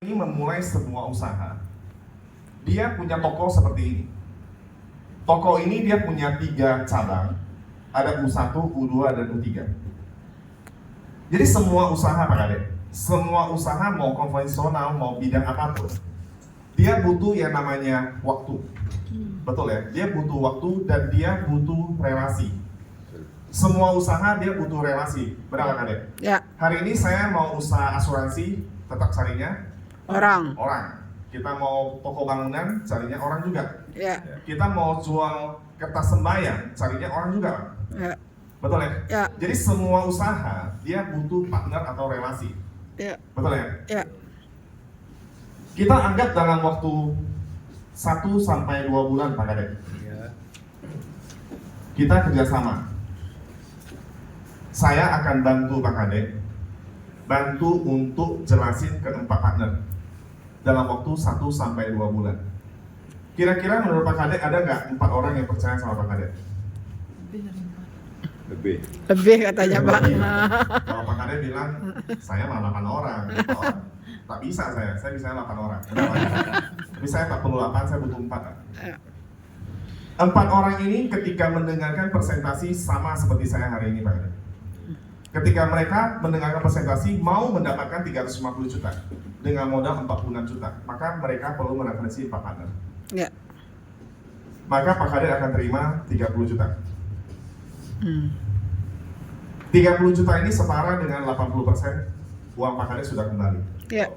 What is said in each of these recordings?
Ini memulai sebuah usaha. Dia punya toko seperti ini. Toko ini dia punya 3 cabang. Ada U1, U2, dan U3. Jadi semua usaha Pak Kadek, semua usaha mau konvensional, mau bidang apapun, dia butuh yang namanya waktu. Betul ya? Dia butuh waktu dan dia butuh relasi. Semua usaha dia butuh relasi. Benar Pak Kadek? Ya. Hari ini saya mau usaha asuransi, tetap carinya Orang. Kita mau toko bangunan, carinya orang juga. Ya. Kita mau jual kertas sembahyang, carinya orang juga. Ya. Betul ya? Ya. Jadi semua usaha dia butuh partner atau relasi. Ya. Betul ya? Ya. Kita anggap dalam waktu 1 sampai 2 bulan Pak Kadek. Kita kerjasama. Saya akan bantu Pak Kadek, bantu untuk jelasin ke 4 partner dalam waktu 1 sampai 2 bulan. Kira-kira menurut Pak Kadek ada nggak 4 orang yang percaya sama Pak Kadek? Lebih katanya Pak. Lebih. Kalau Pak Kadek bilang, saya malah 8 orang, 4 orang. Tak bisa saya bisa 8 orang. Tapi saya tak perlu 8, saya butuh 4. 4 orang ini ketika mendengarkan presentasi sama seperti saya hari ini Pak Kadek. Ketika mereka mendengarkan presentasi mau mendapatkan 350 juta dengan modal 46 juta, maka mereka perlu mereferensi 4 partner. Ya. Maka Pak Kadek akan terima 30 juta. 30 juta ini setara dengan 80% uang Pak Kadek sudah kembali. Ya.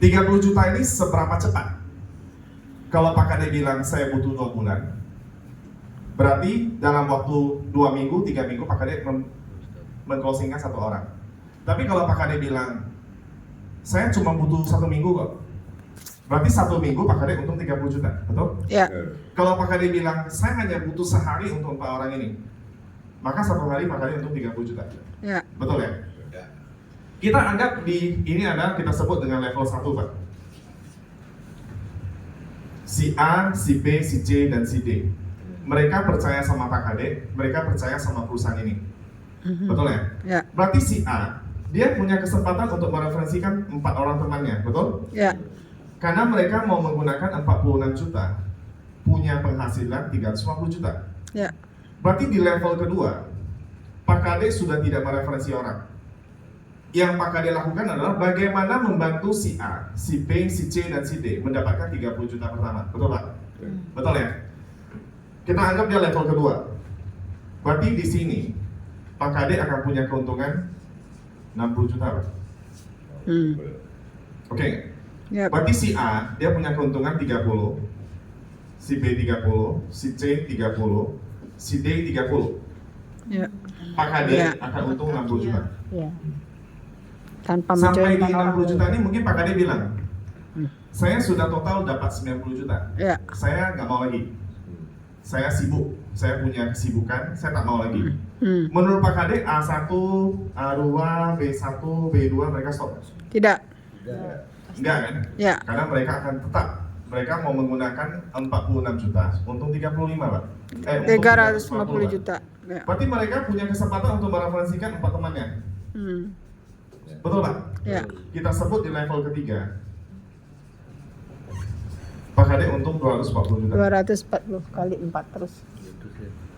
30 juta ini seberapa cepat? Kalau Pak Kadek bilang saya butuh 2 bulan, berarti dalam waktu 2 minggu, 3 minggu Pak Kadek meng-closingkan 1 orang. Tapi kalau Pak Kadek bilang saya cuma butuh 1 minggu kok, berarti 1 minggu Pak Kadek untung 30 juta, betul? Ya. Kalau Pak Kadek bilang saya hanya butuh sehari untuk 4 orang ini, maka 1 hari Pak Kadek untung 30 juta. Ya. Betul ya? Kita anggap ini adalah kita sebut dengan level 1 Pak. Si A, si B, si C, dan si D. Mereka percaya sama Pak Kadek, mereka percaya sama perusahaan ini. Betul ya? Ya. Berarti si A, dia punya kesempatan untuk mereferensikan 4 orang temannya, betul? Ya. Karena mereka mau menggunakan 46 juta, punya penghasilan 350 juta. Ya. Berarti di level kedua, Pak Kadek sudah tidak mereferensi orang. Yang Pak Kadek lakukan adalah bagaimana membantu si A, si B, si C, dan si D mendapatkan 30 juta pertama. Betul Pak? Betul ya? Kita anggap dia level kedua. Berarti di sini Pak Kadek akan punya keuntungan 60 juta Pak. Oke. Ya. Berarti si A dia punya keuntungan 30, si B 30, si C 30, si D 30. Ya. Pak Kadek Ya. akan untung 60 juta. Ya. Tanpa Sampai di mencoba 60 juta ini mungkin Pak Kadek bilang, saya sudah total dapat 90 juta. Ya. Saya nggak mau lagi. Saya sibuk, saya punya kesibukan, saya tak mau lagi. Menurut Pak Kadek A1, A2, B1, B2 mereka stop? Tidak. Enggak kan? Ya. Karena mereka akan tetap, mereka mau menggunakan 46 juta, untung 35 Pak. Untung 350 juta. Ya. Berarti mereka punya kesempatan untuk mereferensikan 4 temannya. Betul Pak? Ya. Kita sebut di level ketiga, Pak Kadek untung 240 juta. 240 kali 4 terus.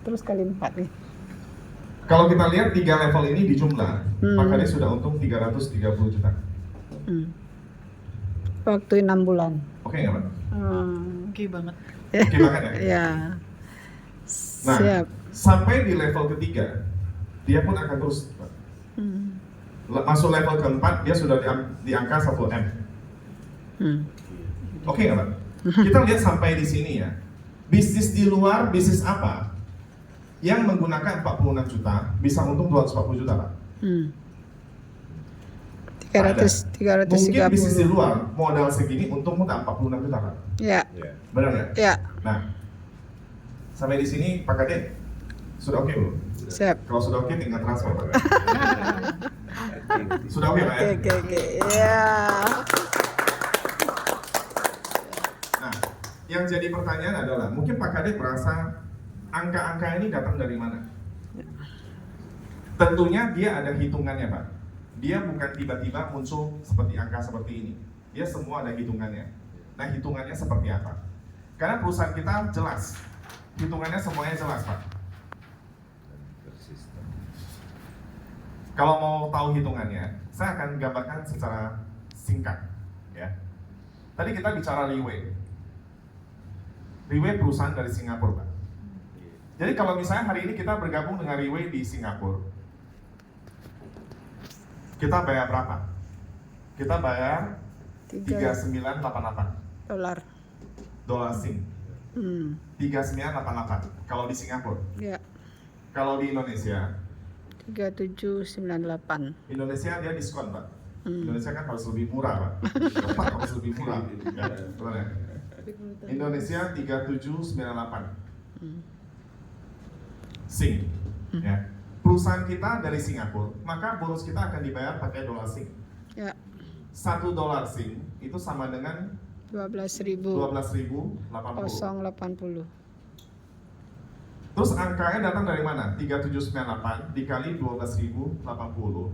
Terus kali 4 nih. Kalau kita lihat 3 level ini di jumlah, Pak Kadek sudah untung 330 juta. Waktu 6 bulan. Oke nggak Pak? Oke banget. Oke banget ya? Ya. Nah, Siap. sampai di level ketiga, dia pun akan terus Pak. Masuk level keempat, dia sudah di angka 1M. Oke nggak Pak? Kita lihat sampai di sini ya. Bisnis di luar, bisnis apa yang menggunakan 46 juta bisa untung 240 juta Pak? 330. Mungkin bisnis di luar modal segini untung mudah 46 juta Pak. Ya. Benar nggak? Ya. Nah, sampai di sini Pak Kadek sudah oke belum? Siap. Kalau sudah oke tinggal transfer Pak. Sudah oke Pak ya? Oke. Ya. Nah, yang jadi pertanyaan adalah mungkin Pak Kadek merasa angka-angka ini datang dari mana? Tentunya dia ada hitungannya Pak. dia bukan tiba-tiba muncul seperti angka seperti ini. Dia semua ada hitungannya. Nah, hitungannya seperti apa? Karena perusahaan kita jelas, hitungannya semuanya jelas, Pak. Kalau mau tahu hitungannya, saya akan gambarkan secara singkat, ya. Tadi kita bicara Liway. Liway perusahaan dari Singapura, Pak. Jadi kalau misalnya hari ini kita bergabung dengan Liway di Singapura, kita bayar berapa? Kita bayar 3988 dolar Sing. 3988 kalau di Singapura. Ya, Kalau di Indonesia, 3798. Indonesia dia diskon, Pak. Indonesia kan harus lebih murah, Pak. Pak harus lebih murah. Ya, betul ya? Indonesia 3798 Sing. Ya. Perusahaan kita dari Singapura, maka bonus kita akan dibayar pakai dolar Sing. Ya, 1 dolar Sing itu sama dengan 12.080. 12.080. Terus angkanya datang dari mana? 3798 dikali 12.080,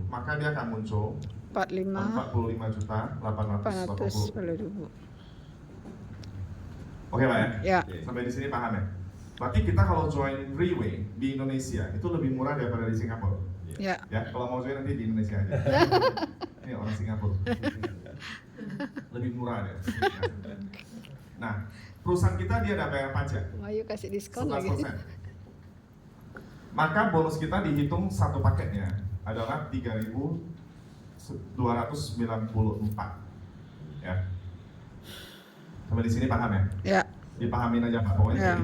maka dia akan muncul 45.810.000. Oke, Pak ya? Ya, Sampai di sini paham ya? Berarti kita kalau join Freeway di Indonesia itu lebih murah daripada di Singapura. ya, Ya, kalau mau join nanti di Indonesia aja. Ini orang Singapura. Lebih murah deh. Nah, perusahaan kita dia ada bayar pajak Ayo kasih diskon lagi. 11%. Maka bonus kita dihitung satu paketnya adalah 3.294. Ya. Sampai di sini paham ya? Ya, Dipahamin aja Pak, pokoknya Ya.